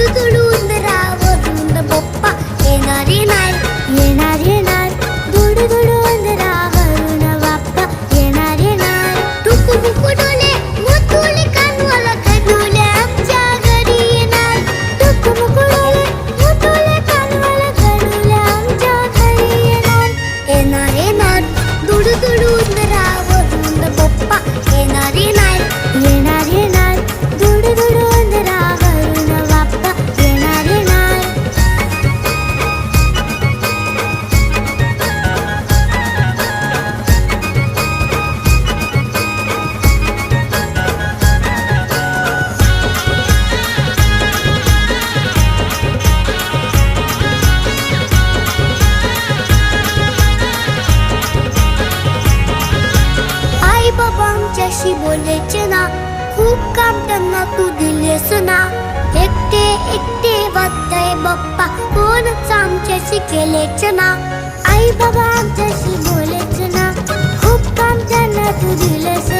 दुडू दुडू उंदरावरून बाप्पा येणार येणार येणार येणार दुडू दुडू उंदरावरून बाप्पा येणार येणार टुकू बुकू डोले मोतुले कानवाला कडुले आमच्या घरी येणार टुकू बुकू डोले मोतुले कानवाला कडुले आमच्या घरी येणार येणार येणार दुडू दुडू उंदरावरून बाप्पा येणार येणार येणार येणार दुडू दुडू उंदरावरून बाप्पा येणार येणार आई बाबा आमच्याशी बोलायचे ना खूप काम त्यांना तू दिलेस ना एकटे एकटे वाटतंय बाप्पा कोणच आमच्याशी केलेच ना आई बाबा आमच्याशी बोलायचे ना खूप काम त्यांना तू दिलेस